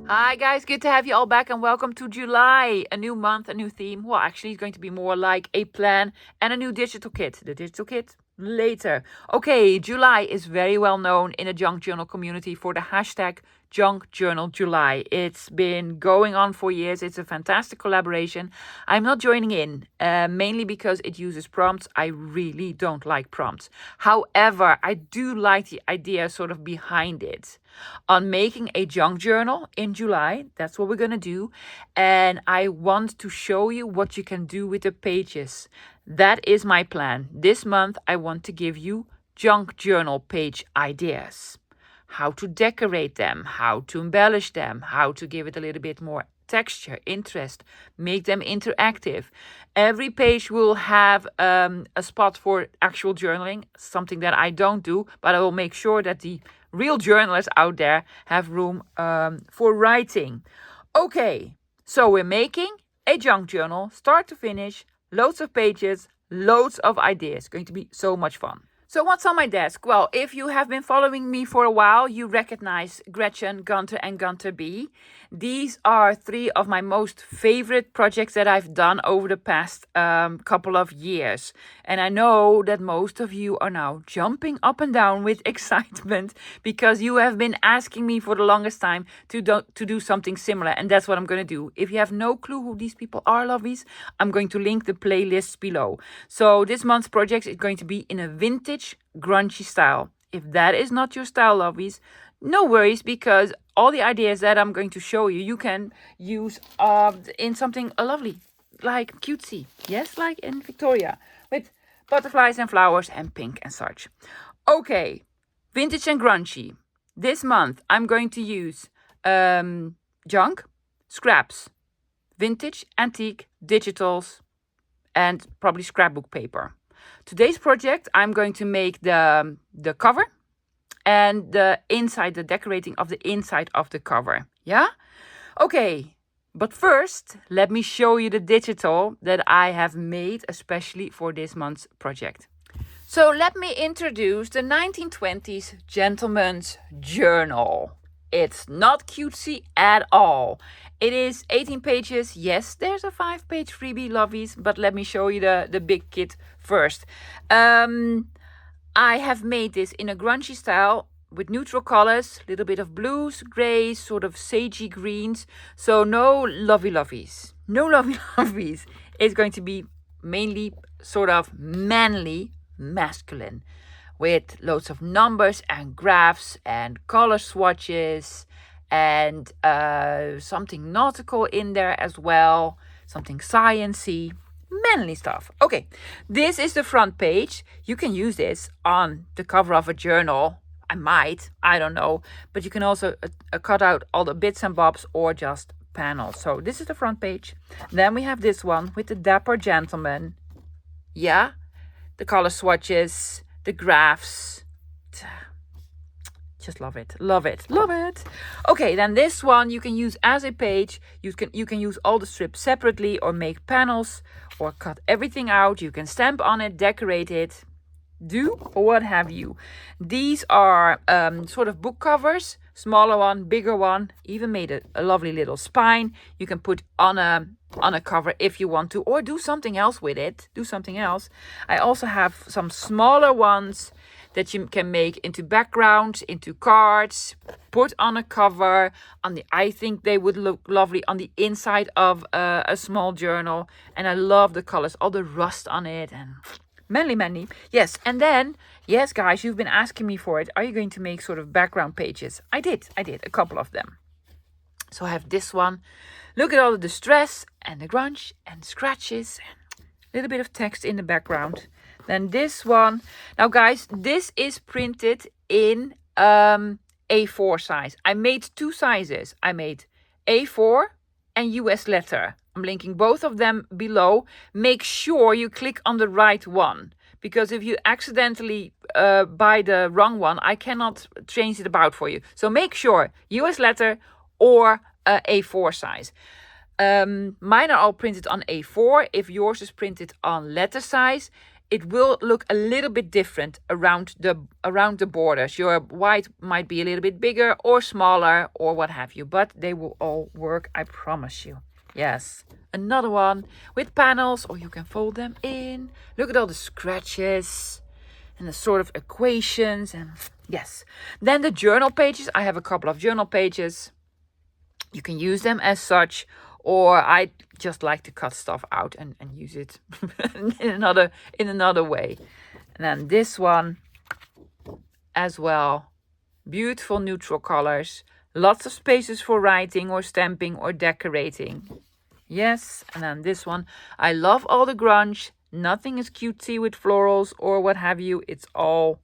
Hi guys, good to have you all back and welcome to July. A new month, a new theme. Well, actually it's going to be more like a plan and a new digital kit. The digital kit later. Okay, July is very well known in the junk journal community for the hashtag Junkjournal July. It's been going on for years. It's a fantastic collaboration. I'm not joining in, mainly because it uses prompts. I really don't like prompts. However, I do like the idea sort of behind it. On making a junk journal in July, that's what we're going to do. And I want to show you what you can do with the pages. That is my plan. This month, I want to give you junk journal page ideas. How to decorate them, how to embellish them, how to give it a little bit more texture, interest, make them interactive. Every page will have a spot for actual journaling, something that I don't do, but I will make sure that the real journalists out there have room for writing. Okay, so we're making a junk journal, start to finish, loads of pages, loads of ideas. Going to be so much fun. So what's on my desk? Well, if you have been following me for a while, you recognize Gretchen, Gunter, and Gunter B. These are three of my most favorite projects that I've done over the past couple of years. And I know that most of you are now jumping up and down with excitement because you have been asking me for the longest time to do something similar. And that's what I'm going to do. If you have no clue who these people are, lovies, I'm going to link the playlists below. So this month's project is going to be in a vintage grungy style. If that is not your style, lovies, no worries, because all the ideas that I'm going to show you, you can use in something lovely, like cutesy. Yes, like in Victoria, with butterflies and flowers and pink and such. Okay, vintage and grungy. This month, I'm going to use junk, scraps, vintage, antique, digitals, and probably scrapbook paper. Today's project, I'm going to make the cover and the inside, the decorating of the inside of the cover. Yeah? Okay, but first, let me show you the digital that I have made especially for this month's project. So let me introduce the 1920s Gentleman's Journal. It's not cutesy at all. It is 18 pages. Yes, there's a 5-page freebie, lovies, but let me show you the big kit first. I have made this in a grungy style with neutral colors, a little bit of blues, grays, sort of sagey greens. So no lovey-loveys. No lovey-loveys. It's going to be mainly sort of manly, masculine, with loads of numbers and graphs and color swatches and something nautical in there as well, something sciencey, manly stuff. Okay, this is the front page. You can use this on the cover of a journal. I don't know, but you can also cut out all the bits and bobs or just panels. So this is the front page. Then we have this one with the dapper gentleman. Yeah, the color swatches, the graphs. Just love it, love it, love it. Okay, then this one you can use as a page. You can use all the strips separately or make panels or cut everything out. You can stamp on it, decorate it, do or what have you. These are sort of book covers, smaller one, bigger one, even made a lovely little spine. You can put on a cover if you want to, or do something else with it. Do something else. I also have some smaller ones that you can make into backgrounds, into cards, put on a cover. I think they would look lovely on the inside of a small journal. And I love the colors, all the rust on it, and manly. Yes, and then, yes, guys, you've been asking me for it. Are you going to make sort of background pages? I did, a couple of them. So I have this one. Look at all the distress and the grunge and scratches and a little bit of text in the background. Then this one. Now, guys, this is printed in A4 size. I made two sizes. I made A4 and US letter. I'm linking both of them below. Make sure you click on the right one, because if you accidentally buy the wrong one, I cannot change it about for you. So make sure US letter or A4 size. Mine are all printed on A4. If yours is printed on letter size, it will look a little bit different around the borders. Your white might be a little bit bigger or smaller or what have you, but they will all work, I promise you. Yes, another one with panels, or you can fold them in. Look at all the scratches and the sort of equations, and yes. Then the journal pages. I have a couple of journal pages. You can use them as such, or I just like to cut stuff out and use it in another way. And then this one as well. Beautiful neutral colors. Lots of spaces for writing or stamping or decorating. Yes, and then this one. I love all the grunge. Nothing is cutesy with florals or what have you. It's all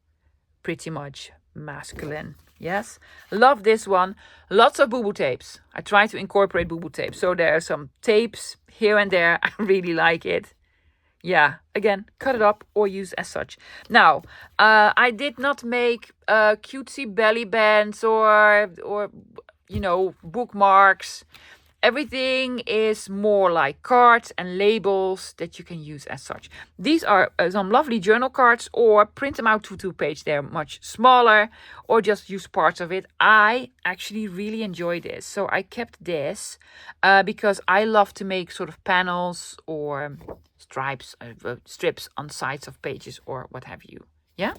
pretty much masculine. Yes, love this one. Lots of boo-boo tapes. I try to incorporate boo-boo tapes. So there are some tapes here and there. I really like it. Yeah, again, cut it up or use as such. Now, I did not make cutesy belly bands or you know, bookmarks. Everything is more like cards and labels that you can use as such. These are some lovely journal cards, or print them out to 2-page. They're much smaller, or just use parts of it. I actually really enjoy this. So I kept this because I love to make sort of panels or strips on sides of pages or what have you. Yeah?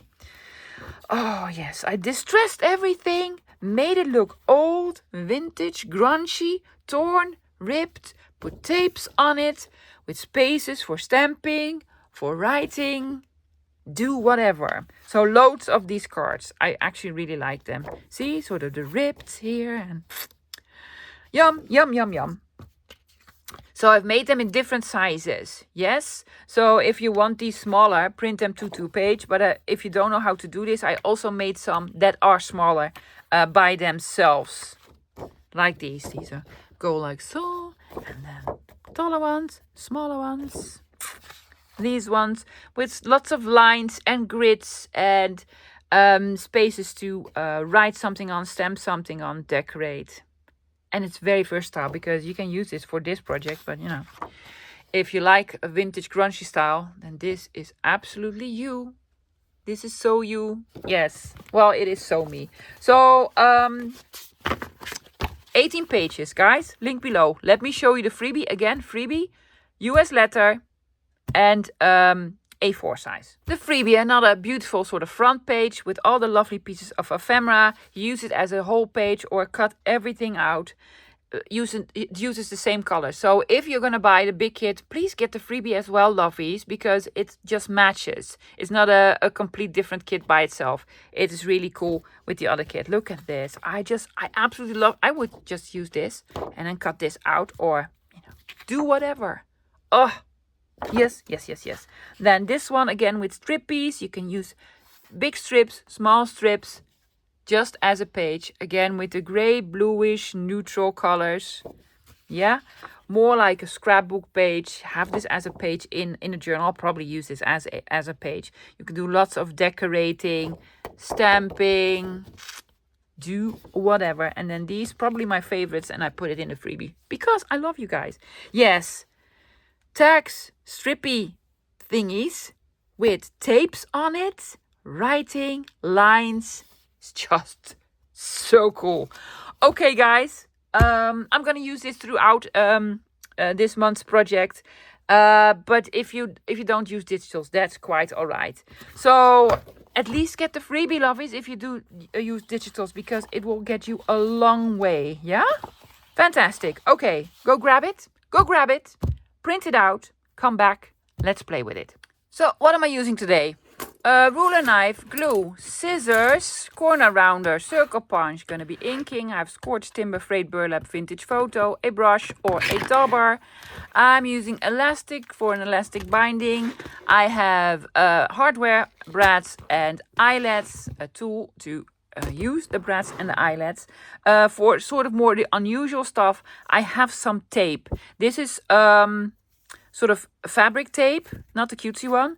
Oh, yes. I distressed everything. Made it look old, vintage, grungy, torn, ripped, put tapes on it with spaces for stamping, for writing, do whatever. So loads of these cards. I actually really like them. See, sort of the ripped here and yum, yum, yum, yum. So I've made them in different sizes. Yes. So if you want these smaller, print them to 2-page. But if you don't know how to do this, I also made some that are smaller by themselves. Like these. These go like so. And then taller ones, smaller ones. These ones with lots of lines and grids and spaces to write something on, stamp something on, decorate. And it's very versatile because you can use this for this project. But, you know, if you like a vintage grungy style, then this is absolutely you. This is so you. Yes. Well, it is so me. So, 18 pages, guys. Link below. Let me show you the freebie again. Freebie, US letter, and A4 size. The freebie, another beautiful sort of front page with all the lovely pieces of ephemera. Use it as a whole page or cut everything out. It uses the same color. So if you're going to buy the big kit, please get the freebie as well, lovies, because it just matches. It's not a complete different kit by itself. It is really cool with the other kit. Look at this. I absolutely love. I would just use this and then cut this out or, you know, do whatever. Oh, yes, yes, yes, yes. Then this one again with strip piece. You can use big strips, small strips, just as a page. Again with the gray, bluish, neutral colors. Yeah, more like a scrapbook page. Have this as a page in a journal. I'll probably use this as a page. You can do lots of decorating, stamping, do whatever. And then these, probably my favorites, and I put it in the freebie because I love you guys. Yes, tags, strippy thingies with tapes on it, writing, lines. It's just so cool. Okay, guys, I'm gonna use this throughout this month's project. But if you don't use digitals, that's quite all right. So at least get the freebie, lovies, if you do use digitals, because it will get you a long way. Yeah, fantastic. Okay, go grab it. Go grab it. Print it out. Come back. Let's play with it. So what am I using today? Ruler knife, glue, scissors, corner rounder, circle punch, gonna be inking. I have scorched timber, frayed burlap, vintage photo, a brush or a dauber. I'm using elastic for an elastic binding. I have hardware, brads and eyelets, a tool to use the brads and the eyelets. For sort of more the unusual stuff, I have some tape. This is sort of fabric tape, not the cutesy one.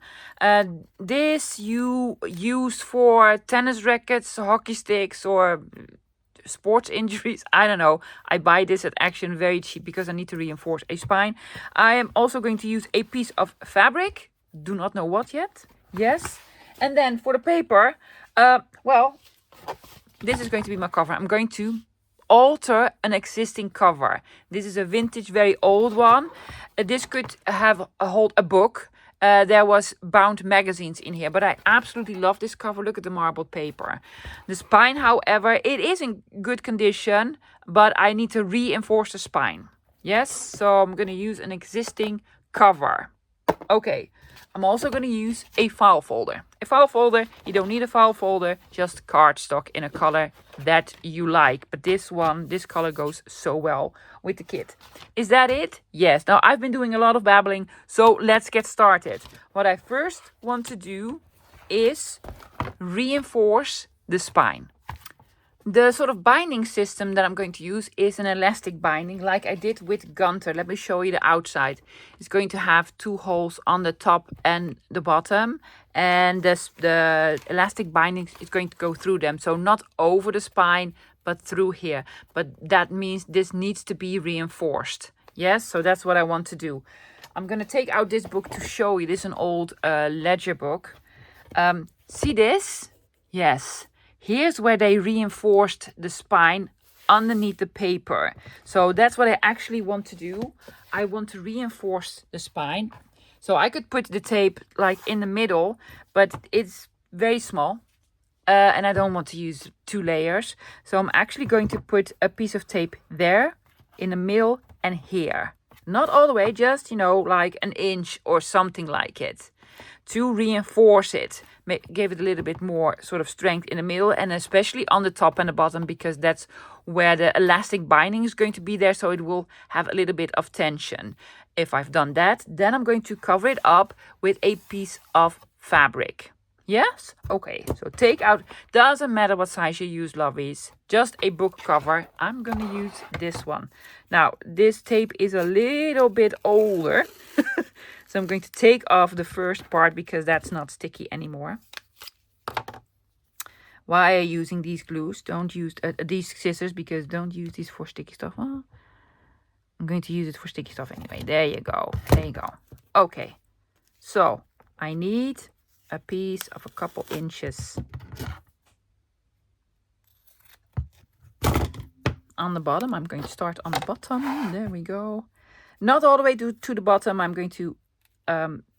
This you use for tennis rackets, hockey sticks, or sports injuries. I don't know. I buy this at Action very cheap because I need to reinforce a spine. I am also going to use a piece of fabric. do not know what yet. Yes. And then for the paper, well, this is going to be my cover. I'm going to alter an existing cover. This is a vintage, very old one. This could hold a book. There was bound magazines in here, but I absolutely love this cover. Look at the marbled paper. The spine, however, it is in good condition, but I need to reinforce the spine. Yes, so I'm going to use an existing cover. Okay, I'm also going to use a file folder. A file folder, you don't need a file folder, just cardstock in a color that you like. But this color goes so well with the kit. Is that it? Yes. Now, I've been doing a lot of babbling, so let's get started. What I first want to do is reinforce the spine. The sort of binding system that I'm going to use is an elastic binding like I did with Gunter. Let me show you the outside. It's going to have 2 holes on the top and the bottom. And the elastic binding is going to go through them. So not over the spine, but through here. But that means this needs to be reinforced. Yes, so that's what I want to do. I'm going to take out this book to show you. This is an old ledger book. See this? Yes. Here's where they reinforced the spine underneath the paper. So that's what I actually want to do. I want to reinforce the spine. So I could put the tape like in the middle, but it's very small. And I don't want to use 2 layers. So I'm actually going to put a piece of tape there, in the middle and here. Not all the way, just, like an inch or something like it. To reinforce it. Give it a little bit more sort of strength in the middle and especially on the top and the bottom because that's where the elastic binding is going to be there, so it will have a little bit of tension. If I've done that, then I'm going to cover it up with a piece of fabric. Yes? Okay, so take out, doesn't matter what size you use, lovies, just a book cover. I'm going to use this one. Now, this tape is a little bit older. So I'm going to take off the first part because that's not sticky anymore. Why are you using these glues? Don't use these scissors because don't use these for sticky stuff. Oh, I'm going to use it for sticky stuff anyway. There you go. There you go. Okay. So I need a piece of a couple inches on the bottom. I'm going to start on the bottom. There we go. Not all the way to the bottom. I'm going to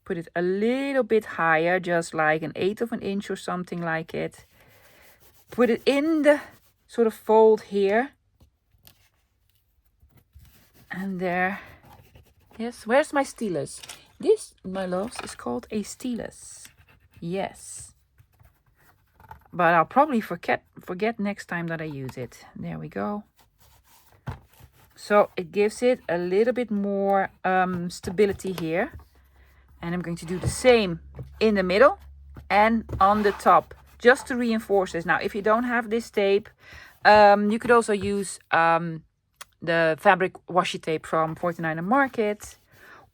put it a little bit higher, just like 1/8 of an inch or something like it. Put it in the sort of fold here. And there. Yes, where's my stylus? This, my loves, is called a stylus. Yes. But I'll probably forget next time that I use it. There we go. So it gives it a little bit more stability here. And I'm going to do the same in the middle and on the top, just to reinforce this. Now, if you don't have this tape, you could also use the fabric washi tape from 49er Market,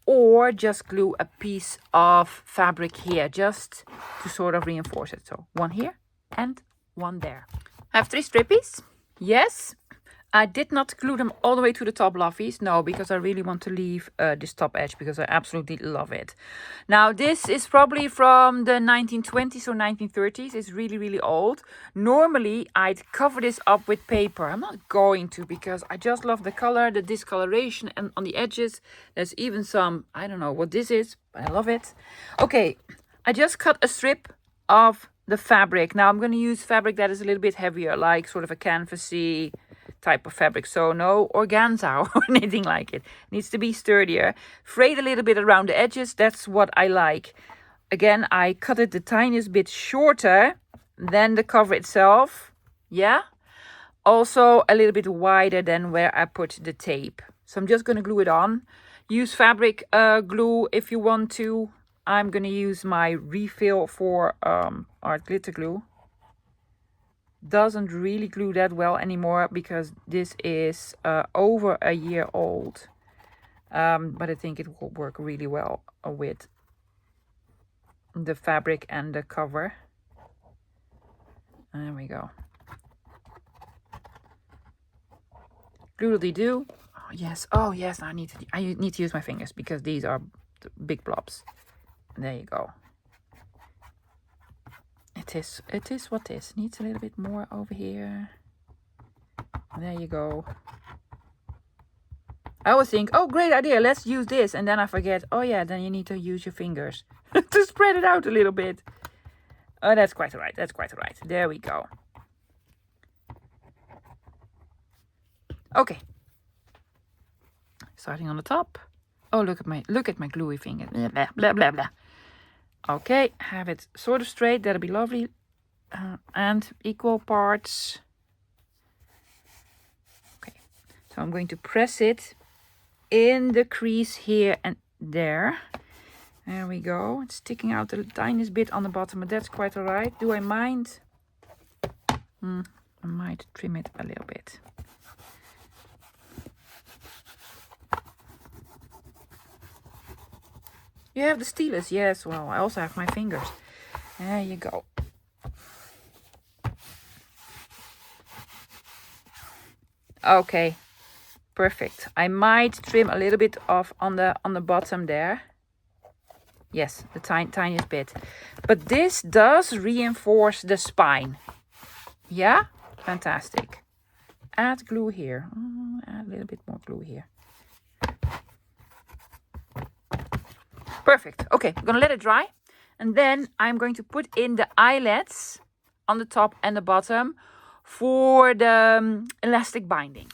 or just glue a piece of fabric here, just to sort of reinforce it. So 1 here and 1 there. I have 3 strippies. Yes. I did not glue them all the way to the top, lovies. No, because I really want to leave this top edge because I absolutely love it. Now, this is probably from the 1920s or 1930s. It's really, really old. Normally, I'd cover this up with paper. I'm not going to because I just love the color, the discoloration, and on the edges, there's even some, I don't know what this is, but I love it. Okay, I just cut a strip of the fabric. Now, I'm going to use fabric that is a little bit heavier, like sort of a canvasy type of fabric, so no organza or anything like it. Needs to be sturdier, frayed a little bit around the edges. That's what I like. Again, I cut it the tiniest bit shorter than the cover itself. Yeah, also a little bit wider than where I put the tape. So I'm just going to glue it on. Use fabric glue if you want to. I'm going to use my refill for art glitter glue. Doesn't really glue that well anymore because this is over a year old. But I think it will work really well with the fabric and the cover. There we go. Doodly-doo. Oh yes, I need to use my fingers because these are big blobs. There you go. It is what it is. Needs a little bit more over here. There you go. I always think, oh, great idea, let's use this. And then I forget, oh yeah, then you need to use your fingers to spread it out a little bit. Oh, that's quite all right. That's quite all right. There we go. Okay. Starting on the top. Oh, look at my gluey finger. Blah, blah, blah, blah, blah. Okay, have it sort of straight. That'll be lovely. And equal parts. Okay, so I'm going to press it in the crease here and there. There we go. It's sticking out the tiniest bit on the bottom, but that's quite all right. Do I mind? I might trim it a little bit. You have the stylus, yes. Well, I also have my fingers. There you go. Okay, perfect. I might trim a little bit off on the bottom there. Yes, the tiniest bit. But this does reinforce the spine. Yeah, fantastic. Add glue here. Add a little bit more glue here. Perfect. Okay, I'm gonna let it dry. And then I'm going to put in the eyelets on the top and the bottom for the elastic binding.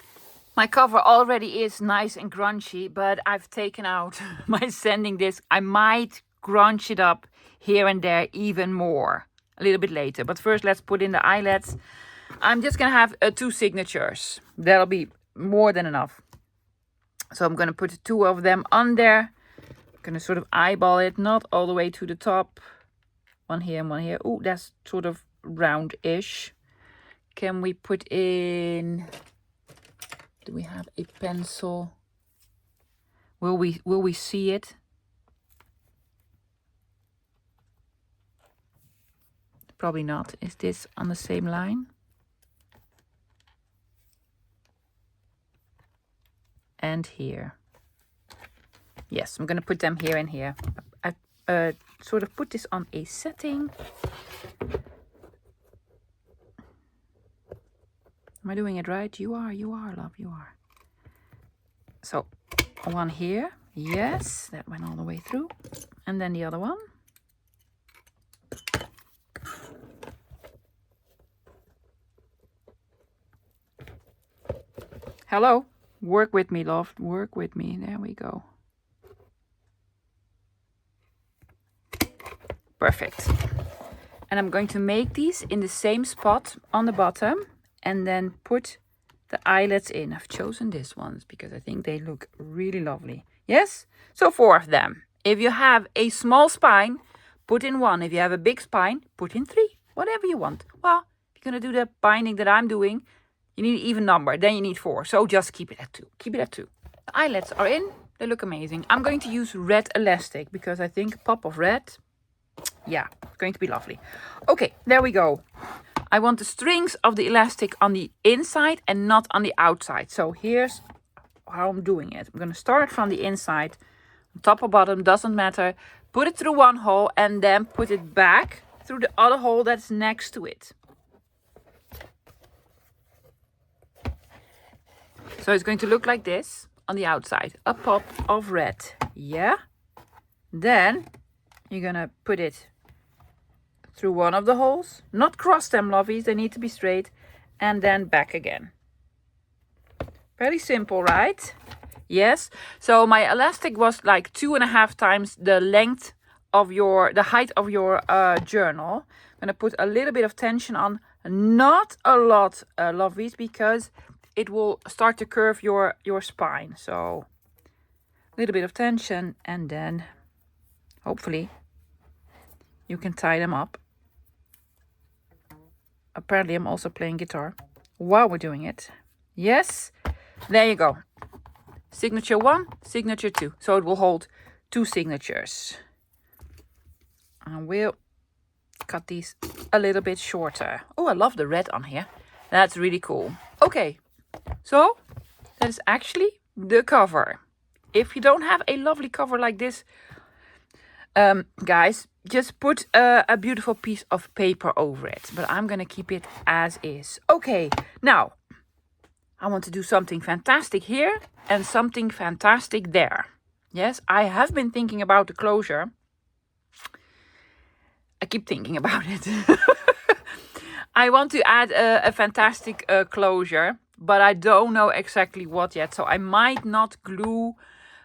My cover already is nice and grungy, but I've taken out my sanding disc. I might grunge it up here and there even more a little bit later. But first, let's put in the eyelets. I'm just gonna have 2 signatures. That'll be more than enough. So I'm gonna put 2 of them on there. Gonna sort of eyeball it, not all the way to the top. One here and one here. Oh, that's sort of round-ish. Can we put in? Do we have a pencil? Will we see it? Probably not. Is this on the same line? And here. Yes, I'm going to put them here and here. I sort of put this on a setting. Am I doing it right? You are, love, you are. So, one here. Yes, that went all the way through. And then the other one. Hello. Work with me, love. Work with me. There we go. Perfect. And I'm going to make these in the same spot on the bottom and then put the eyelets in. I've chosen these ones because I think they look really lovely. Yes? So 4 of them. If you have a small spine, put in 1. If you have a big spine, put in 3. Whatever you want. Well, if you're going to do the binding that I'm doing, you need an even number. Then you need 4. So just keep it at 2. Keep it at 2. The eyelets are in. They look amazing. I'm going to use red elastic because I think a pop of red... yeah, it's going to be lovely. Okay, there we go. I want the strings of the elastic on the inside and not on the outside. So here's how I'm doing it. I'm going to start from the inside. Top or bottom, doesn't matter. Put it through one hole and then put it back through the other hole that's next to it. So it's going to look like this on the outside. A pop of red. Yeah. Then... you're gonna put it through one of the holes. Not cross them, lovies. They need to be straight. And then back again. Very simple, right? Yes. So my elastic was like 2.5 times the length of the height of your journal. I'm gonna put a little bit of tension on. Not a lot, lovies, because it will start to curve your spine. So a little bit of tension and then hopefully you can tie them up. Apparently I'm also playing guitar while we're doing it. Yes, there you go. Signature 1, signature 2. So it will hold 2 signatures. I will cut these a little bit shorter. Oh, I love the red on here. That's really cool. Okay, so that is actually the cover. If you don't have a lovely cover like this, Guys, just put a beautiful piece of paper over it. But I'm going to keep it as is. Okay, now I want to do something fantastic here and something fantastic there. Yes, I have been thinking about the closure. I keep thinking about it. I want to add a fantastic closure, but I don't know exactly what yet. So I might not glue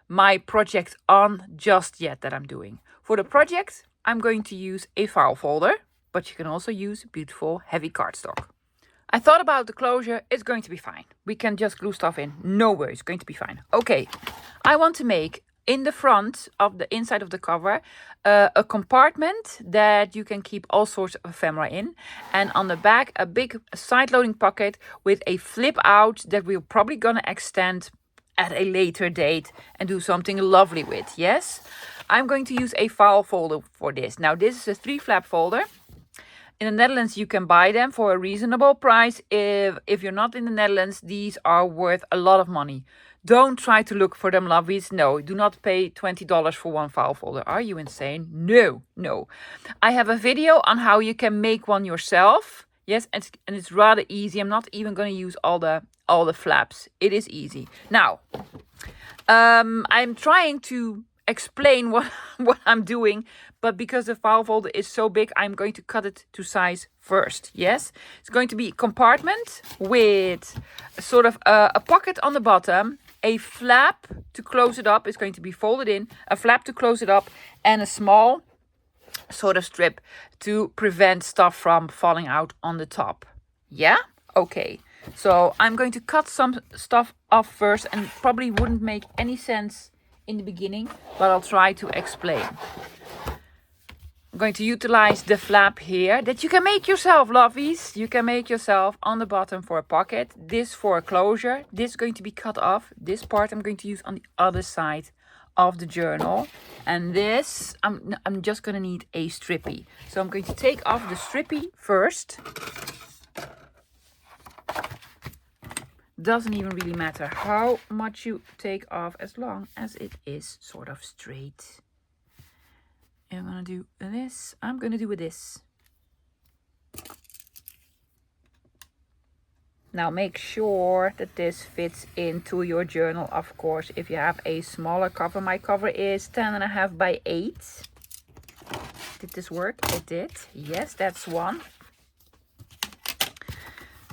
my project on just yet that I'm doing. For the project, I'm going to use a file folder, but you can also use beautiful heavy cardstock. I thought about the closure. It's going to be fine. We can just glue stuff in. No worries, it's going to be fine. Okay, I want to make in the front of the inside of the cover a compartment that you can keep all sorts of ephemera in, and on the back a big side-loading pocket with a flip out that we're probably gonna extend at a later date and do something lovely with. Yes, I'm going to use a file folder for this. Now this is a 3-flap folder. In the Netherlands, you can buy them for a reasonable price. If you're not in the Netherlands, these are worth a lot of money. Don't try to look for them, lovies. No, do not pay $20 for one file folder. Are you insane? No, no. I have a video on how you can make one yourself. Yes, and it's rather easy. I'm not even going to use all the flaps. It is easy. Now, I'm trying to explain what I'm doing, but because the file folder is so big, I'm going to cut it to size first. Yes, it's going to be a compartment with sort of a pocket on the bottom, a flap to close it up. It's going to be folded in, a flap to close it up, and a small sort of strip to prevent stuff from falling out on the top. Yeah, okay. So I'm going to cut some stuff off first, and probably wouldn't make any sense in the beginning, but I'll try to explain. I'm going to utilize the flap here that you can make yourself, lovies. You can make yourself on the bottom for a pocket, this for a closure. This is going to be cut off. This part I'm going to use on the other side of the journal, and this I'm just going to need a strippy. So I'm going to take off the strippy first. Doesn't even really matter how much you take off as long as it is sort of straight. I'm gonna do this. I'm gonna do with this. Now make sure that this fits into your journal, of course. If you have a smaller cover, my cover is 10.5 by 8. Did this work? It did. Yes, that's one.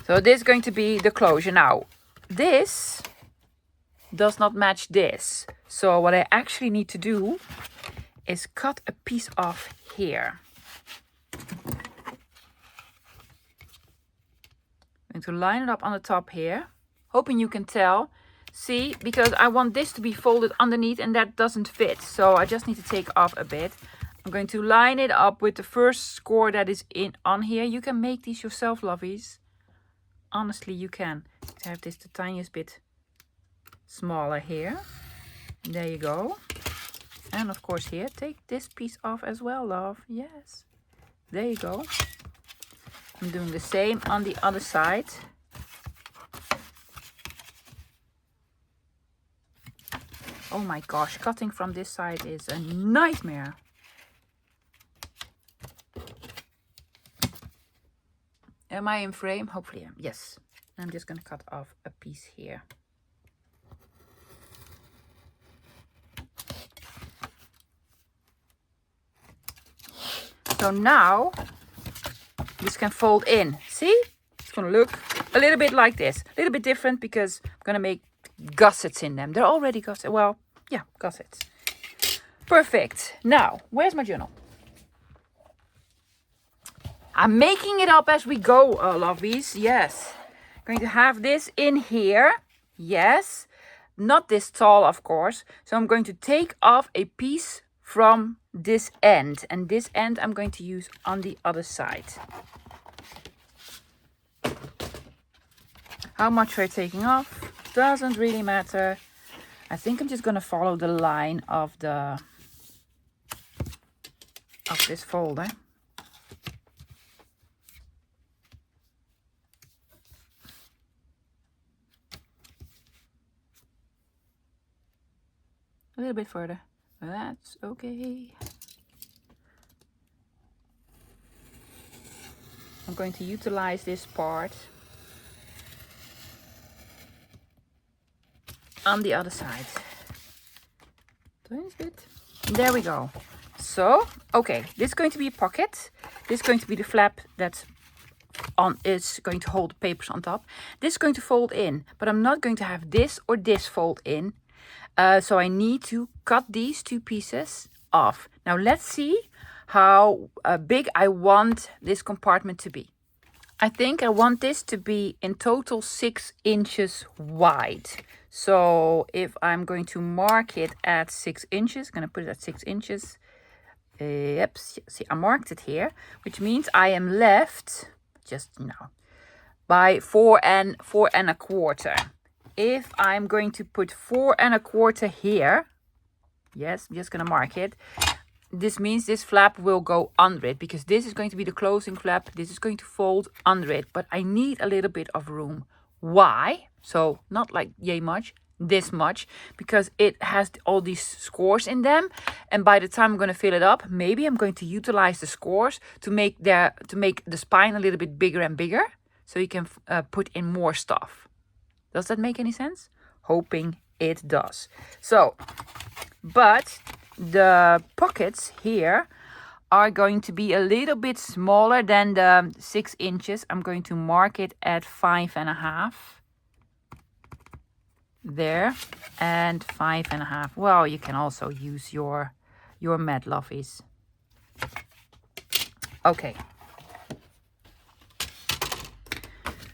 So this is going to be the closure. Now, this does not match this. So what I actually need to do is cut a piece off here. I'm going to line it up on the top here, hoping you can tell. See, because I want this to be folded underneath and that doesn't fit. So I just need to take off a bit. I'm going to line it up with the first score that is on here. You can make these yourself, lovies. Honestly, you can. To have this the tiniest bit smaller here. There you go. And of course here, take this piece off as well, love. Yes. There you go. I'm doing the same on the other side. Oh my gosh, cutting from this side is a nightmare. Am I in frame? Hopefully I am. Yes. I'm just going to cut off a piece here. So now this can fold in. See? It's going to look a little bit like this. A little bit different because I'm going to make gussets in them. They're already gussets. Well, yeah, gussets. Perfect. Now, where's my journal? I'm making it up as we go, lovies. Yes. Going to have this in here. Yes. Not this tall, of course. So I'm going to take off a piece from this end. And this end I'm going to use on the other side. How much we're taking off doesn't really matter. I think I'm just going to follow the line of this folder. A little bit further. That's okay. I'm going to utilize this part on the other side. There we go. So, okay, this is going to be a pocket. This is going to be the flap that's on, is going to hold the papers on top. This is going to fold in, but I'm not going to have this or this fold in. So I need to cut these two pieces off. Now let's see how big I want this compartment to be. I think I want this to be in total 6 inches wide. So if I'm going to mark it at 6 inches, I'm going to put it at 6 inches. Yep, see, I marked it here, which means I am left just now by 4 and 4¼ If I'm going to put 4¼ here, yes, I'm just going to mark it. This means this flap will go under it, because this is going to be the closing flap. This is going to fold under it, but I need a little bit of room. Why? So not like yay much, this much, because it has all these scores in them, and by the time I'm going to fill it up, maybe I'm going to utilize the scores to make the spine a little bit bigger and bigger, so you can put in more stuff. Does that make any sense? Hoping it does. So, but the pockets here are going to be a little bit smaller than the 6 inches. I'm going to mark it at 5½ there, and 5½. Well, you can also use your mat lovies. Okay.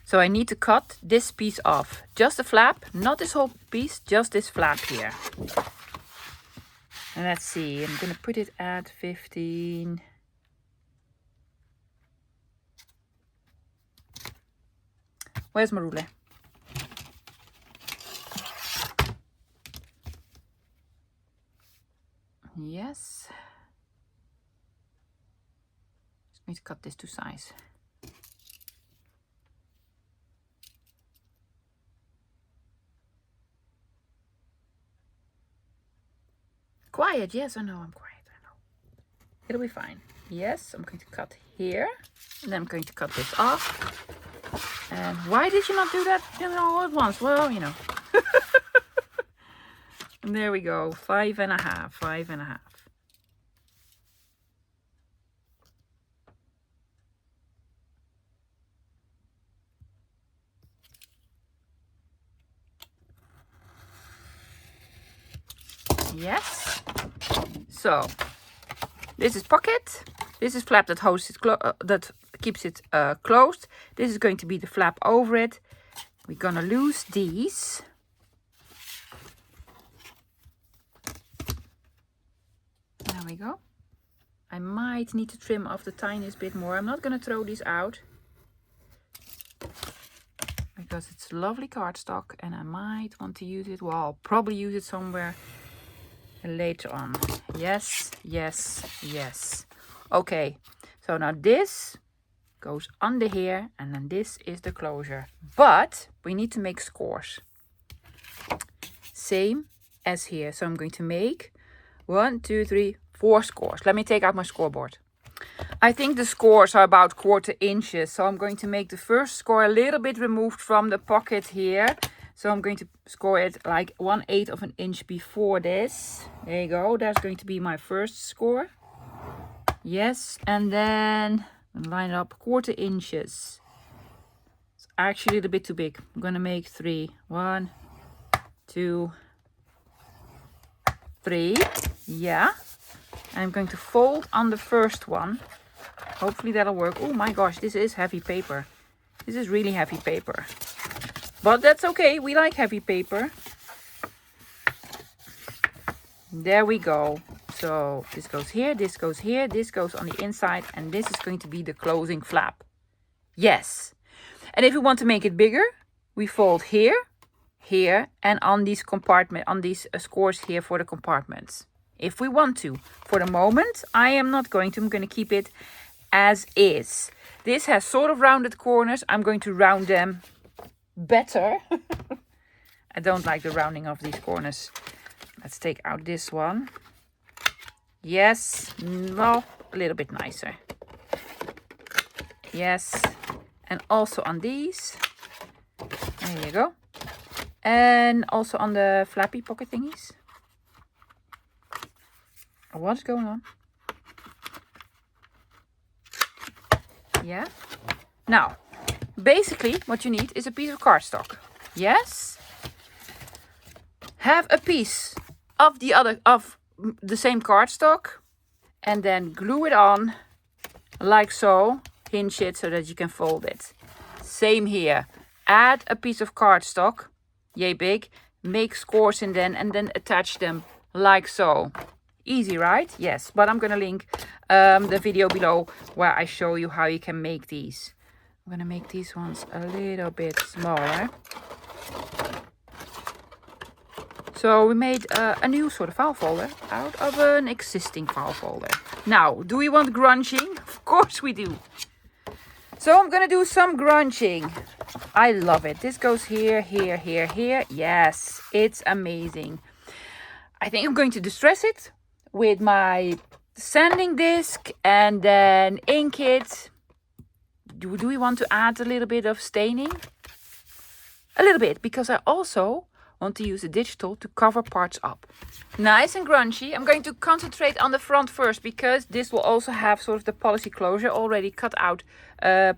So I need to cut this piece off. Just the flap, not this whole piece, just this flap here. And let's see, I'm going to put it at 15. Where's my ruler? Yes. Just need to cut this to size. Quiet, yes, I know, I'm quiet, I know. It'll be fine. Yes, I'm going to cut here, and then I'm going to cut this off. And why did you not do that, all at once? Well, And there we go, 5½, 5½. Yes. So this is pocket. This is flap that holds it that keeps it closed. This is going to be the flap over it. We're gonna lose these. There we go. I might need to trim off the tiniest bit more. I'm not gonna throw these out, because it's lovely cardstock and I might want to use it. Well, I'll probably use it somewhere later on. Yes, yes, yes. Okay, so now this goes under here, and then this is the closure. But we need to make scores. Same as here. So I'm going to make 1, 2, 3, 4 scores. Let me take out my scoreboard. I think the scores are about 1/4 inches. So I'm going to make the first score a little bit removed from the pocket here. So I'm going to score it like 1/8 of an inch before this. There you go. That's going to be my first score. Yes, and then line it up 1/4 inches. It's actually a little bit too big. I'm gonna make 3. 1, 2, 3. Yeah. And I'm going to fold on the first one. Hopefully that'll work. Oh my gosh, this is heavy paper. This is really heavy paper. But that's okay, we like heavy paper. There we go. So this goes here, this goes here, this goes on the inside, and this is going to be the closing flap. Yes. And if we want to make it bigger, we fold here, here, and on these scores here for the compartments. If we want to. For the moment, I am not going to. I'm going to keep it as is. This has sort of rounded corners. I'm going to round them better. I don't like the rounding of these corners. Let's take out this one. Yes, well, a little bit nicer. Yes. And also on these. There you go. And also on the flappy pocket thingies. What's going on? Yeah. Now, basically what you need is a piece of cardstock. Yes. Have a piece of the same cardstock and then glue it on like so. Hinge it so that you can fold it. Same here. Add a piece of cardstock, yay big, make scores in them and then attach them like so. Easy, right? Yes, but I'm gonna link the video below where I show you how you can make these. I'm gonna make these ones a little bit smaller. So we made a new sort of file folder out of an existing file folder. Now, do we want grunging? Of course we do. So I'm gonna do some grunging. I love it. This goes here, here, here, here. Yes, it's amazing. I think I'm going to distress it with my sanding disc and then ink it. Do we want to add a little bit of staining? A little bit, because I also want to use the digital to cover parts up. Nice and grungy. I'm going to concentrate on the front first because this will also have sort of the policy closure already cut out,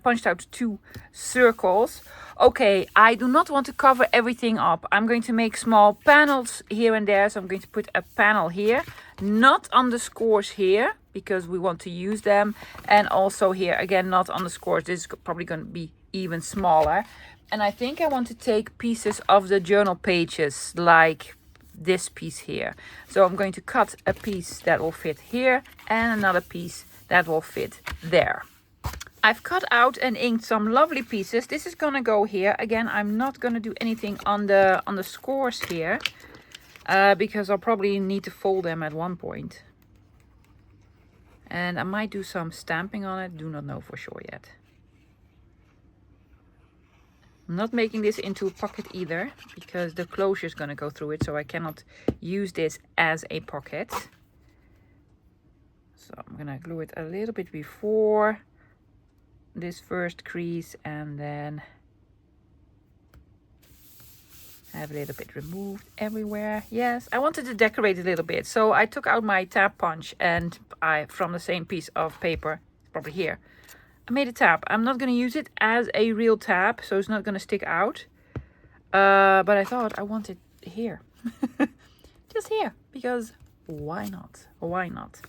punched out 2 circles. Okay, I do not want to cover everything up. I'm going to make small panels here and there. So I'm going to put a panel here, not on the scores here because we want to use them. And also here, again, not on the scores. This is probably going to be even smaller. And I think I want to take pieces of the journal pages like this piece here. So I'm going to cut a piece that will fit here and another piece that will fit there. I've cut out and inked some lovely pieces. This is going to go here. Again, I'm not going to do anything on the scores here because I'll probably need to fold them at one point. And I might do some stamping on it. Do not know for sure yet. I'm not making this into a pocket either because the closure is going to go through it, so I cannot use this as a pocket. So I'm going to glue it a little bit before this first crease and then have a little bit removed everywhere. Yes, I wanted to decorate a little bit, so I took out my tab punch and from the same piece of paper, probably here, I made a tab. I'm not going to use it as a real tab, so it's not going to stick out. But I thought I want it here. Just here, because why not? Why not?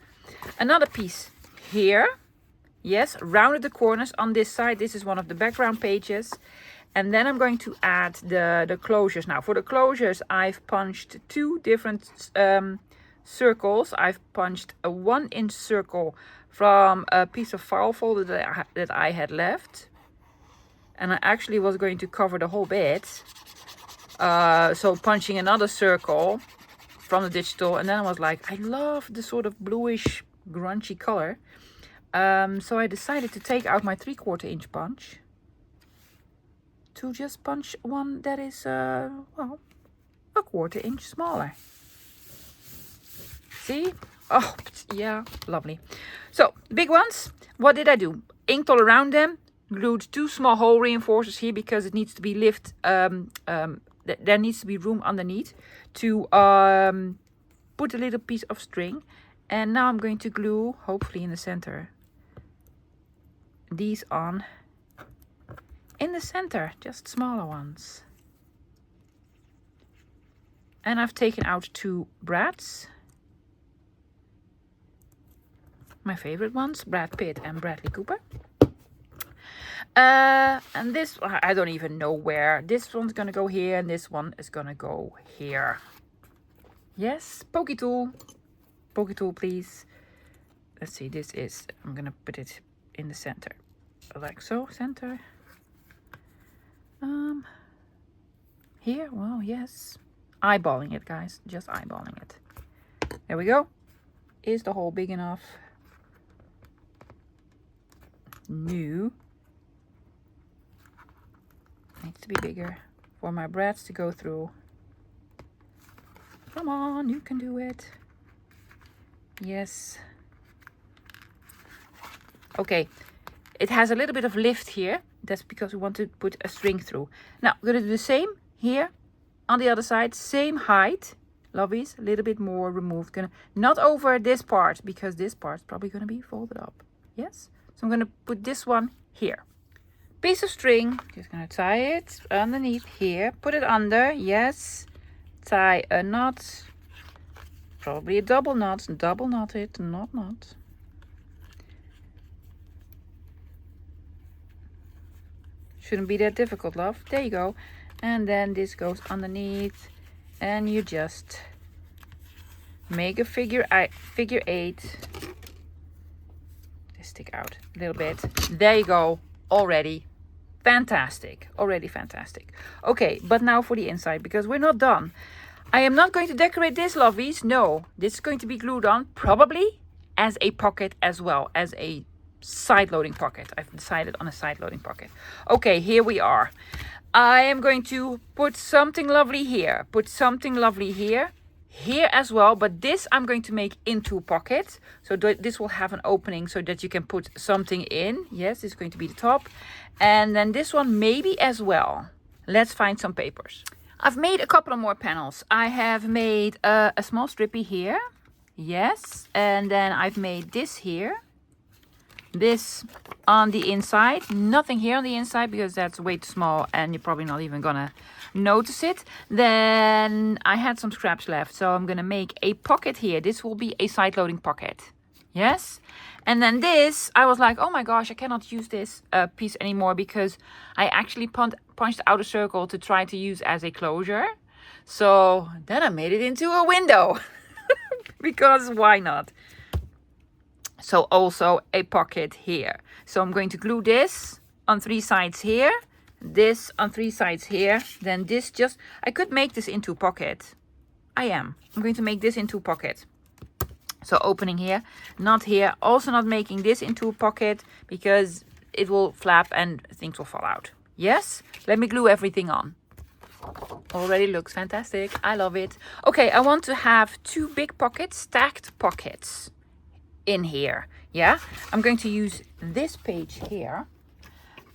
Another piece here. Yes, rounded the corners on this side. This is one of the background pages. And then I'm going to add the closures. Now, for the closures, I've punched 2 different circles. I've punched a 1-inch circle from a piece of file folder that I had left. And I actually was going to cover the whole bit. So punching another circle from the digital. And then I was like, I love the sort of bluish grungy color. So I decided to take out my 3/4 inch punch. To just punch one that is, well, a 1/4 inch smaller. See? Oh, yeah, lovely. So, big ones. What did I do? Inked all around them. Glued 2 small hole reinforcers here because it needs to be there needs to be room underneath to put a little piece of string. And now I'm going to glue, hopefully in the center, these on in the center, just smaller ones. And I've taken out 2 brads. My favorite ones, Brad Pitt and Bradley Cooper. And this, I don't even know where. This one's gonna go here and this one is gonna go here. Yes, pokey tool. Pokey tool, please. Let's see, this is, I'm gonna put it in the center. Like so, center. Here, well, yes. Eyeballing it, guys, just eyeballing it. There we go. Is the hole big enough? No. Needs to be bigger for my brads to go through. Come on, you can do it. Yes. Okay. it has a little bit of lift here. That's because we want to put a string through. Now, we're going to do the same here on the other side. Same height. Lovies, a little bit more removed. Not over this part, because this part's probably going to be folded up. Yes? So I'm going to put this one here. Piece of string. Just going to tie it underneath here. Put it under. Yes. Tie a knot. Probably a double knot. Double knot it. Knot. Shouldn't be that difficult, love. There you go. And then this goes underneath. And you just make a figure 8. Just stick out a little bit. There you go. Already fantastic. Already fantastic. Okay, but now for the inside, because we're not done. I am not going to decorate this, lovies. No, this is going to be glued on, probably as a pocket as well, as a side-loading pocket. I've decided on a side-loading pocket. Okay, here we are. I am going to put something lovely here. Put something lovely here. Here as well. But this I'm going to make into a pocket. So this will have an opening so that you can put something in. Yes, this is going to be the top. And then this one maybe as well. Let's find some papers. I've made a couple of more panels. I have made a small strippy here. Yes. And then I've made this here. This on the inside, nothing here on the inside because that's way too small and you're probably not even gonna notice it. Then I had some scraps left, so I'm gonna make a pocket here. This will be a side-loading pocket. Yes. And then this, I was like, oh my gosh, I cannot use this piece anymore because I actually punched out a circle to try to use as a closure. So then I made it into a window because why not? So also a pocket here. So I'm going to glue this on 3 sides here. This on 3 sides here. Then this just... I could make this into a pocket. I'm going to make this into a pocket. So opening here, not here. Also not making this into a pocket because it will flap and things will fall out. Yes? Let me glue everything on. Already looks fantastic. I love it. Okay, I want to have 2 big pockets, stacked pockets in here. Yeah, I'm going to use this page here.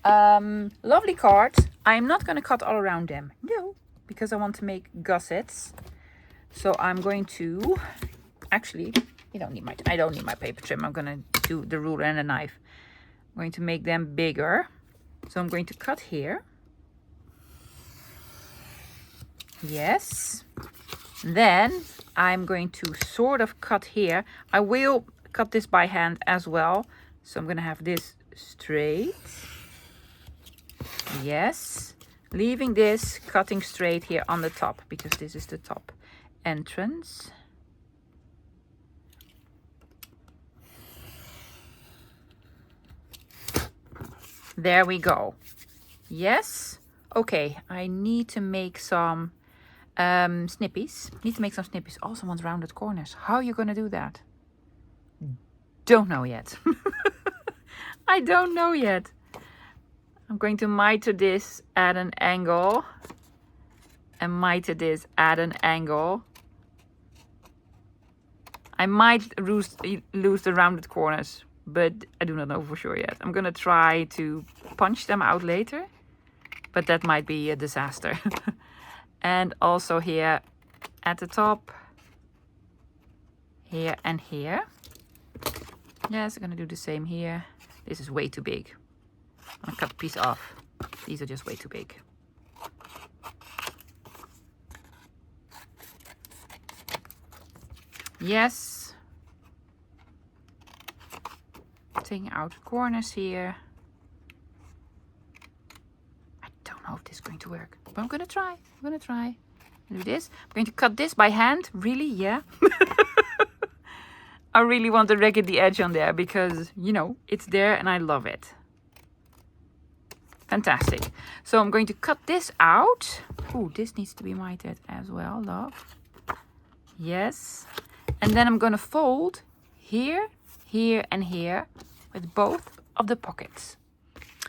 Lovely cards. I'm not going to cut all around them. No, because I want to make gussets. So I'm going to... Actually, I don't need my paper trim. I'm going to do the ruler and a knife. I'm going to make them bigger. So I'm going to cut here. Yes. Then I'm going to sort of cut here. I will cut this by hand as well. So I'm going to have this straight. Yes. Leaving this cutting straight here on the top because this is the top entrance. There we go. Yes. Okay, I need to make some snippies. Also want rounded corners. How are you going to do that? Don't know yet. I don't know yet. I'm going to miter this at an angle. And miter this at an angle. I might lose the rounded corners, but I do not know for sure yet. I'm going to try to punch them out later. But that might be a disaster. And also here at the top. Here and here. Yes, I'm going to do the same here. This is way too big. I'm going to cut a piece off. These are just way too big. Yes. Taking out corners here. I don't know if this is going to work, but I'm going to try. Do this. I'm going to cut this by hand. Really? Yeah. I really want to raggedy edge on there because, you know, it's there and I love it. Fantastic. So I'm going to cut this out. Ooh, this needs to be mitered as well, love. Yes. And then I'm going to fold here, here and here with both of the pockets.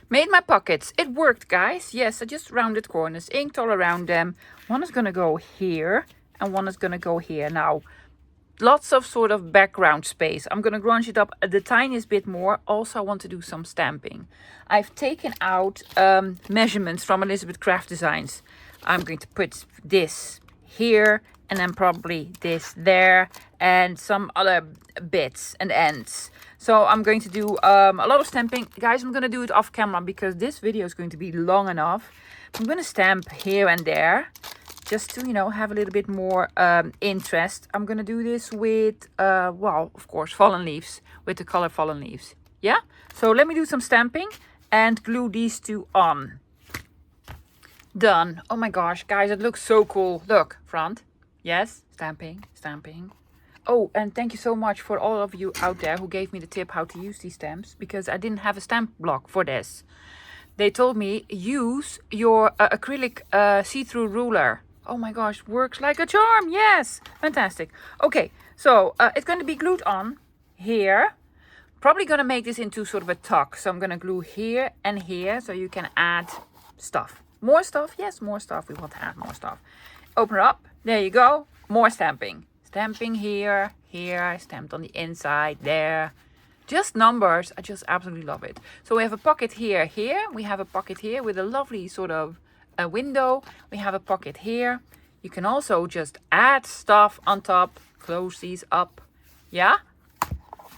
Made my pockets. It worked, guys. Yes, I just rounded corners, inked all around them. One is going to go here and one is going to go here. Now, lots of sort of background space. I'm going to grunge it up the tiniest bit more. Also, I want to do some stamping. I've taken out measurements from Elizabeth Craft Designs. I'm going to put this here and then probably this there and some other bits and ends. So I'm going to do a lot of stamping. Guys, I'm going to do it off camera because this video is going to be long enough. I'm going to stamp here and there just to, you know, have a little bit more interest. I'm going to do this with, well, of course, fallen leaves, with the color fallen leaves. Yeah? So let me do some stamping and glue these two on. Done. Oh my gosh, guys, it looks so cool. Look, front. Yes, stamping, stamping. Oh, and thank you so much for all of you out there who gave me the tip how to use these stamps, because I didn't have a stamp block for this. They told me use your acrylic see-through ruler. Oh my gosh, works like a charm. Yes, fantastic. Okay, so it's going to be glued on here. Probably going to make this into sort of a tuck. So I'm going to glue here and here so you can add stuff. More stuff? Yes, more stuff. We want to add more stuff. Open it up. There you go. More stamping. Stamping here, here. Stamped on the inside, there. Just numbers. I just absolutely love it. So we have a pocket here, here. We have a pocket here with a lovely sort of a window. We have a pocket here. You can also just add stuff on top. Close these up. Yeah?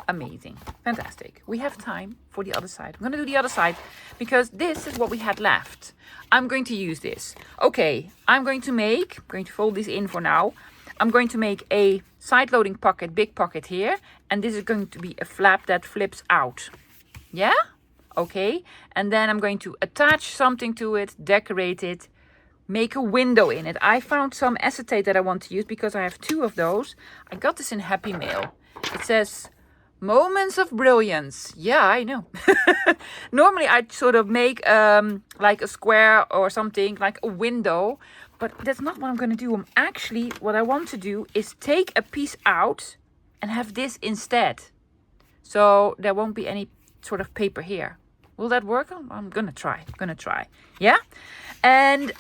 Amazing. Fantastic. We have time for the other side. I'm going to do the other side because this is what we had left. I'm going to use this. Okay, I'm going to fold this in for now. I'm going to make a side loading pocket, big pocket here. And this is going to be a flap that flips out. Yeah? Okay. And then I'm going to attach something to it, decorate it, make a window in it. I found some acetate that I want to use because I have 2 of those. I got this in Happy Mail. It says moments of brilliance. Yeah, I know. Normally I'd sort of make like a square or something, like a window. But that's not what I'm going to do. Actually, what I want to do is take a piece out and have this instead. So there won't be any sort of paper here. Will that work? I'm going to try. Yeah? And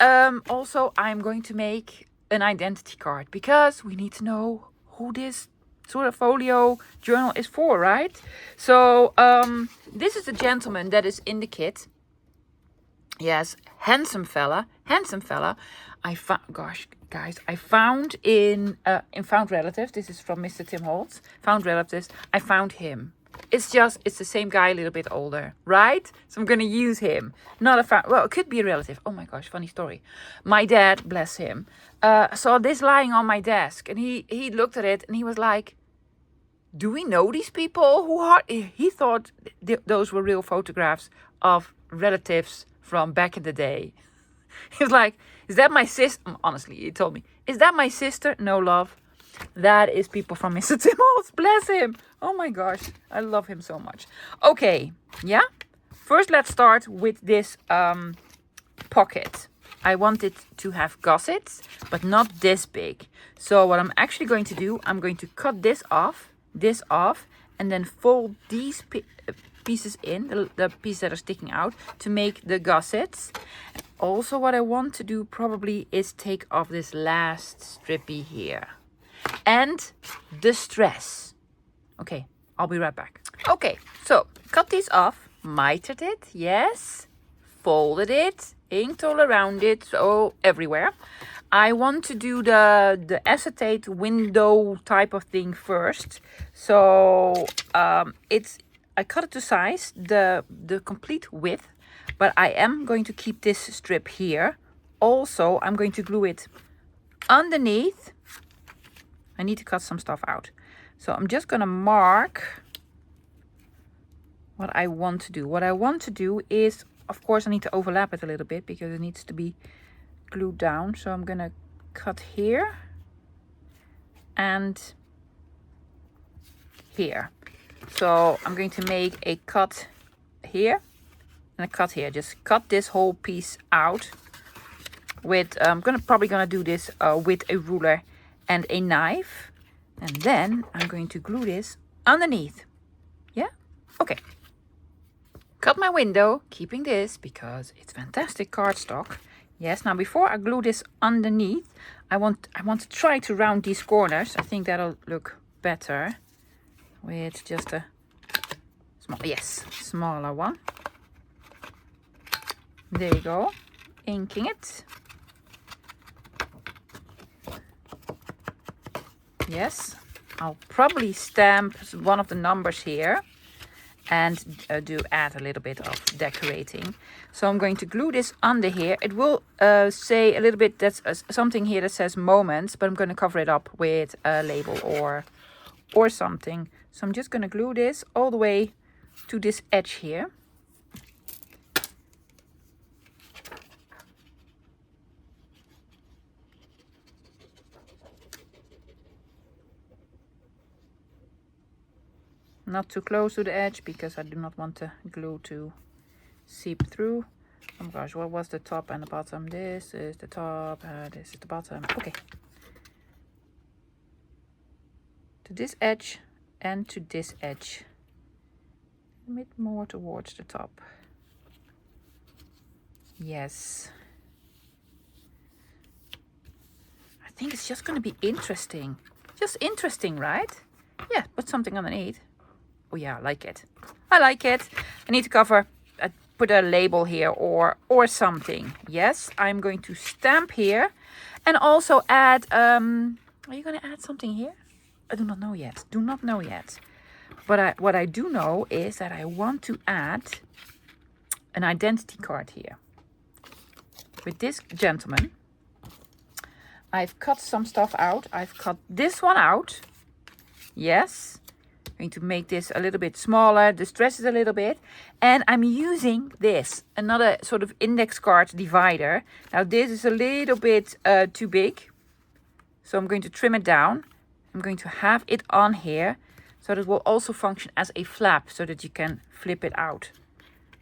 also I'm going to make an identity card because we need to know who this sort of folio journal is for, right? So this is the gentleman that is in the kit. Yes, handsome fella. I found, gosh, guys, I found in Found Relatives. This is from Mr. Tim Holtz. Found Relatives. I found him. It's the same guy, a little bit older, right? So I'm going to use him. Not a well, it could be a relative. Oh my gosh, funny story. My dad, bless him, saw this lying on my desk. And he looked at it and he was like, do we know these people? Who are... He thought those were real photographs of relatives from back in the day. He was like, is that my sister? Honestly, he told me, is that my sister? No, love. That is people from Mr. Tim Holtz. Bless him. Oh my gosh. I love him so much. Okay. Yeah. First, let's start with this pocket. I want it to have gussets, but not this big. So what I'm actually going to do, I'm going to cut this off, and then fold these pieces in, the pieces that are sticking out, to make the gussets. Also, what I want to do probably is take off this last strippy here. And the stress. Okay, I'll be right back. Okay, so cut these off, mitered it, yes, folded it, inked all around it, so everywhere. I want to do the acetate window type of thing first. So I cut it to size, the complete width, but I am going to keep this strip here. Also, I'm going to glue it underneath. I need to cut some stuff out. So I'm just going to mark what I want to do. What I want to do is, of course, I need to overlap it a little bit because it needs to be glued down. So I'm going to cut here and here. So I'm going to make a cut here and a cut here. Just cut this whole piece out with, I'm probably gonna do this with a ruler and a knife. And then I'm going to glue this underneath. Yeah? Okay. Cut my window, keeping this because it's fantastic cardstock. Yes, now before I glue this underneath, I want to try to round these corners. I think that'll look better with just a smaller one. There you go. Inking it. Yes, I'll probably stamp one of the numbers here and add a little bit of decorating. So I'm going to glue this under here. It will say a little bit, that's something here that says moments, but I'm going to cover it up with a label or something. So I'm just going to glue this all the way to this edge here. Not too close to the edge because I do not want the glue to seep through. Oh my gosh, what was the top and the bottom? This is the top, this is the bottom. Okay. To this edge and to this edge. A bit more towards the top. Yes. I think it's just going to be interesting. Just interesting, right? Yeah, put something underneath. Oh yeah, I like it. I like it. I need to cover, put a label here or something. Yes, I'm going to stamp here and also add, are you going to add something here? I do not know yet. Do not know yet. But what I do know is that I want to add an identity card here. With this gentleman, I've cut some stuff out. I've cut this one out. Yes. Going to make this a little bit smaller, distress it a little bit, and I'm using this, another sort of index card divider. Now this is a little bit too big, so I'm going to trim it down. I'm going to have it on here so that it will also function as a flap so that you can flip it out.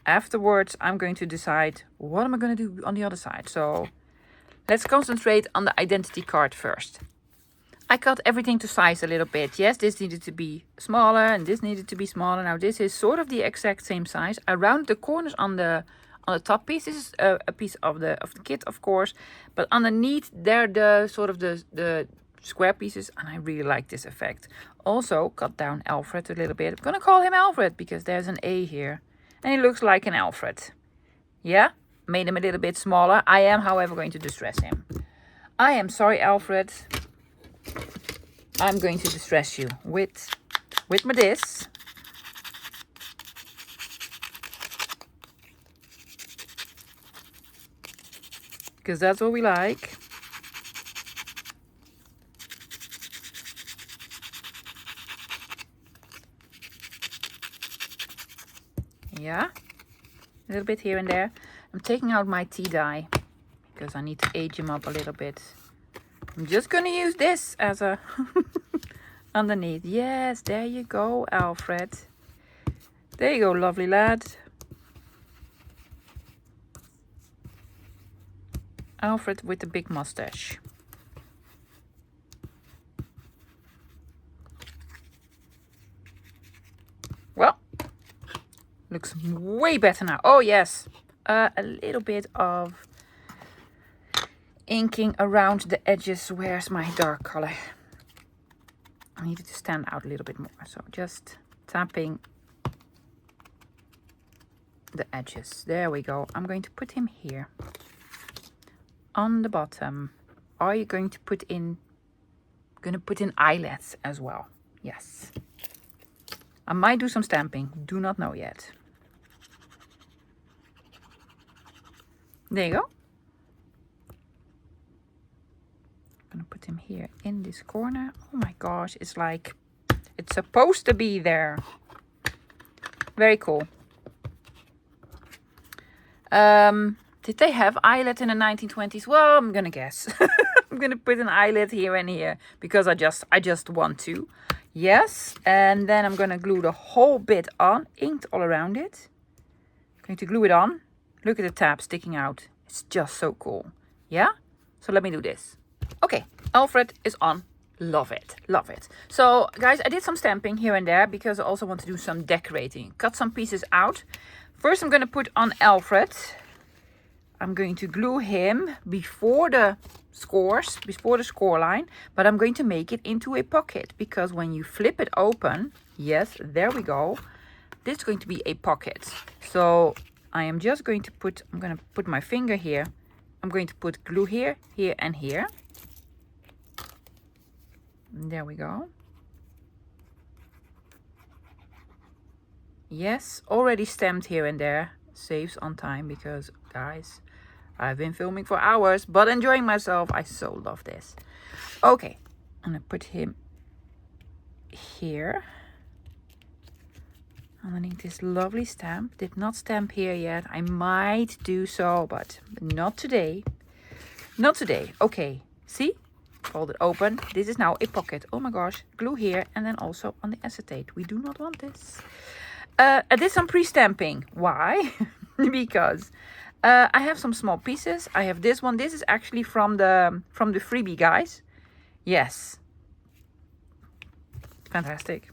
Afterwards I'm going to decide what am I going to do on the other side. So let's concentrate on the identity card first. I cut everything to size a little bit. Yes, this needed to be smaller and this needed to be smaller. Now this is sort of the exact same size. I rounded the corners on the top piece. This is a piece of the kit, of course, but underneath they're the sort of the square pieces, and I really like this effect. Also cut down Alfred a little bit. I'm gonna call him Alfred because there's an A here, and he looks like an Alfred. Yeah, made him a little bit smaller. I am, however, going to distress him. I am sorry, Alfred. I'm going to distress you with my this. Because that's what we like. Yeah, a little bit here and there. I'm taking out my tea dye because I need to age him up a little bit. I'm just going to use this as a underneath. Yes, there you go, Alfred. There you go, lovely lad. Alfred with the big mustache. Well, looks way better now. Oh, yes. A little bit of inking around the edges. Where's my dark color? I need it to stand out a little bit more. So just tapping the edges. There we go. I'm going to put him here. On the bottom. Are you going to put in... I'm going to put in eyelets as well. Yes. I might do some stamping. Do not know yet. There you go. I'm going to put him here in this corner. Oh my gosh, it's like it's supposed to be there. Very cool. Did they have eyelet in the 1920s? Well, I'm going to guess. I'm going to put an eyelet here and here because I just want to. Yes, and then I'm going to glue the whole bit on, inked all around it. I'm going to glue it on. Look at the tab sticking out. It's just so cool. Yeah? So let me do this. Okay, Alfred is on. Love it. Love it. So, guys, I did some stamping here and there because I also want to do some decorating. Cut some pieces out. First, I'm going to put on Alfred. I'm going to glue him before the scores, before the score line, but I'm going to make it into a pocket because when you flip it open, yes, there we go. This is going to be a pocket. So I am just going to put, I'm going to put my finger here. I'm going to put glue here, here, and here. There we go. Yes, already stamped here and there. Saves on time because, guys, I've been filming for hours, but enjoying myself. I so love this. Okay, I'm gonna put him here. Underneath this lovely stamp. Did not stamp here yet. I might do so, but not today. Not today. Okay, see? Fold it open. This is now a pocket. Oh my gosh. Glue here and then also on the acetate. We do not want this. I did some pre-stamping. Why? Because I have some small pieces. I have this one. This is actually from the freebie, guys. Yes. Fantastic.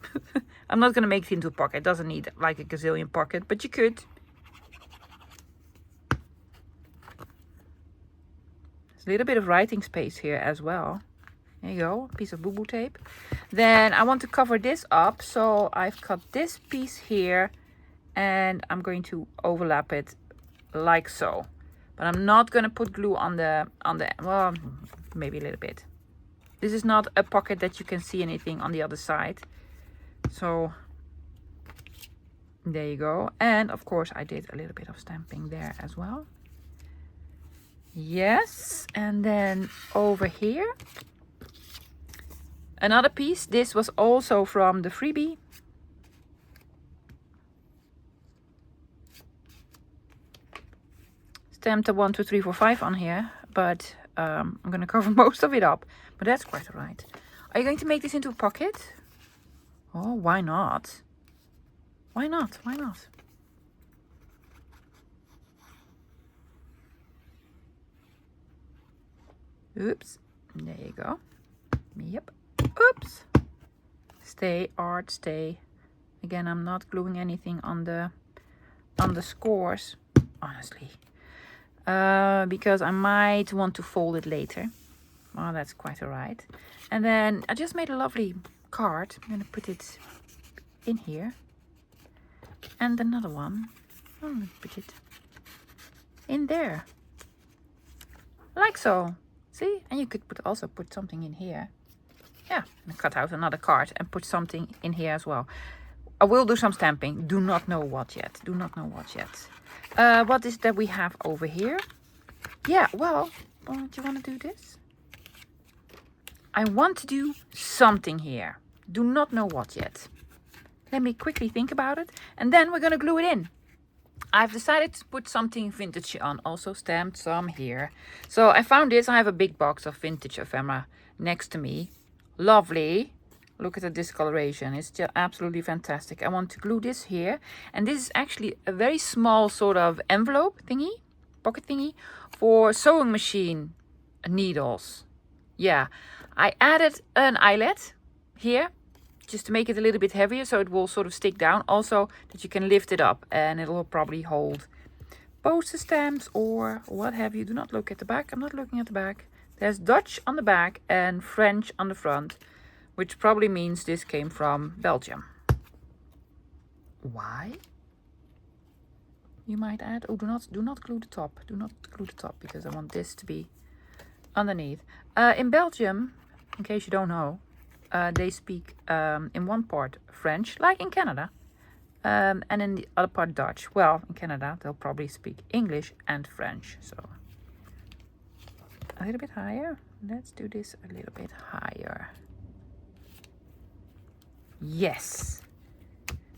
I'm not going to make it into a pocket. It doesn't need like a gazillion pocket, but you could. There's a little bit of writing space here as well. There you go, a piece of boo-boo tape. Then I want to cover this up, so I've cut this piece here and I'm going to overlap it like so. But I'm not going to put glue on the, well, maybe a little bit. This is not a pocket that you can see anything on the other side. So there you go. And of course I did a little bit of stamping there as well. Yes, and then over here, another piece. This was also from the freebie. Stamped a 1, 2, 3, 4, 5 on here, but I'm going to cover most of it up. But that's quite alright. Are you going to make this into a pocket? Oh, why not? Why not? Why not? Oops. There you go. Yep. Oops. Stay, art, stay. Again, I'm not gluing anything on the scores, honestly. Because I might want to fold it later. Well, that's quite alright. And then I just made a lovely card. I'm going to put it in here. And another one. I'm going to put it in there. Like so. See? And you could also put something in here. Yeah, and cut out another card and put something in here as well. I will do some stamping. Do not know what yet. Do not know what yet. What is that we have over here? Yeah, well, do you want to do this? I want to do something here. Do not know what yet. Let me quickly think about it. And then we're going to glue it in. I've decided to put something vintage on. Also stamped some here. So I found this. I have a big box of vintage ephemera next to me. Lovely. Look at the discoloration. It's just absolutely fantastic. I want to glue this here. And this is actually a very small sort of envelope thingy, pocket thingy, for sewing machine needles. Yeah, I added an eyelet here just to make it a little bit heavier so it will sort of stick down. Also that you can lift it up and it will probably hold postage stamps or what have you. Do not look at the back. I'm not looking at the back. There's Dutch on the back and French on the front, which probably means this came from Belgium. Why? You might add, oh, do not glue the top. Do not glue the top because I want this to be underneath. In Belgium, in case you don't know, they speak in one part French, like in Canada, and in the other part Dutch. Well, in Canada, they'll probably speak English and French. So a little bit higher. Let's do this a little bit higher. Yes.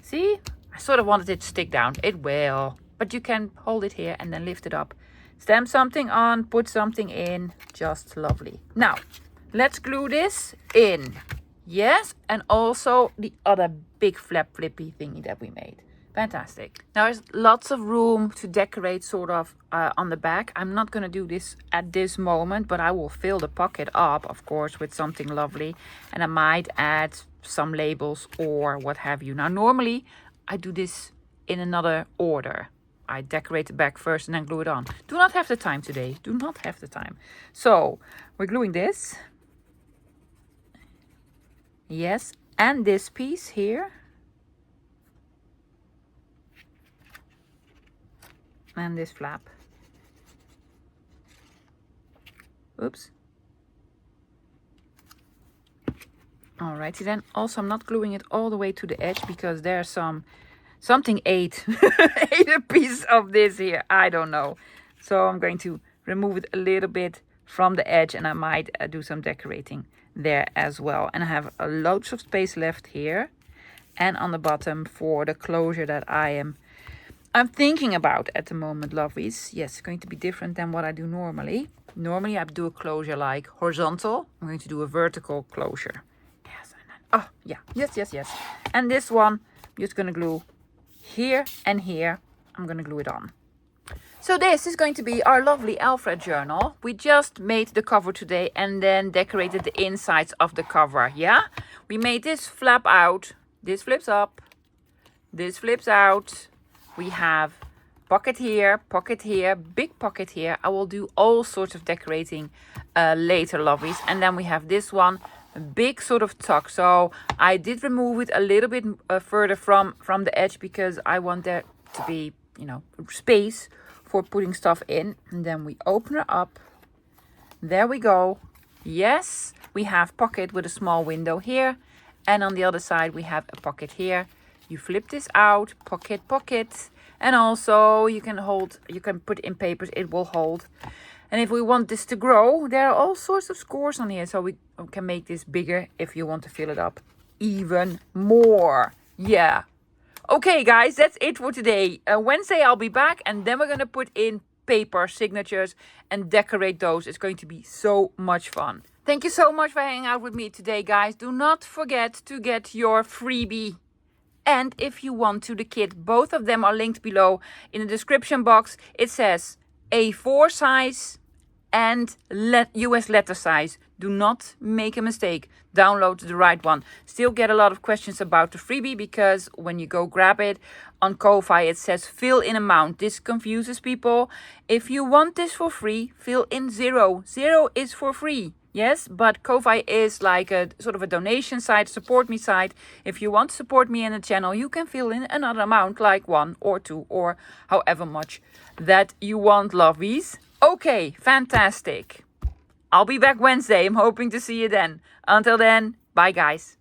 See? I sort of wanted it to stick down. It will. But you can hold it here and then lift it up. Stamp something on, put something in. Just lovely. Now, let's glue this in. Yes, and also the other big flap flippy thingy that we made. Fantastic. Now there's lots of room to decorate sort of on the back. I'm not going to do this at this moment, but I will fill the pocket up, of course, with something lovely. And I might add some labels or what have you. Now, normally I do this in another order. I decorate the back first and then glue it on. Do not have the time today. Do not have the time. So we're gluing this. Yes, and this piece here. And this flap. Oops. Alrighty then. Also, I'm not gluing it all the way to the edge because there's something ate a piece of this here. I don't know. So I'm going to remove it a little bit from the edge, and I might do some decorating there as well. And I have loads of space left here and on the bottom for the closure that I'm thinking about at the moment, lovelies. Yes, it's going to be different than what I do normally. Normally I do a closure like horizontal. I'm going to do a vertical closure. Yes, and then, oh yeah, yes. And this one, I'm just going to glue here and here. I'm going to glue it on. So this is going to be our lovely Alfred journal. We just made the cover today and then decorated the insides of the cover, yeah? We made this flap out. This flips up. This flips out. We have pocket here, big pocket here. I will do all sorts of decorating later, lovelies. And then we have this one, a big sort of tuck. So I did remove it a little bit further from the edge because I want there to be, you know, space for putting stuff in. And then we open her up. There we go. Yes, we have pocket with a small window here. And on the other side, we have a pocket here. You flip this out, pocket. And also you can put in papers, it will hold. And if we want this to grow, there are all sorts of scores on here. So we can make this bigger if you want to fill it up even more. Yeah. Okay, guys, that's it for today. Wednesday, I'll be back. And then we're going to put in paper signatures and decorate those. It's going to be so much fun. Thank you so much for hanging out with me today, guys. Do not forget to get your freebie. And if you want to, the kit, both of them are linked below in the description box. It says A4 size and US letter size. Do not make a mistake. Download the right one. Still get a lot of questions about the freebie because when you go grab it on Ko-Fi, it says fill in amount. This confuses people. If you want this for free, fill in 0. 0 is for free. Yes, but Ko-Fi is like a sort of a donation site, support me site. If you want to support me in the channel, you can fill in another amount like 1 or 2 or however much that you want, lovies. Okay, fantastic. I'll be back Wednesday. I'm hoping to see you then. Until then, bye guys.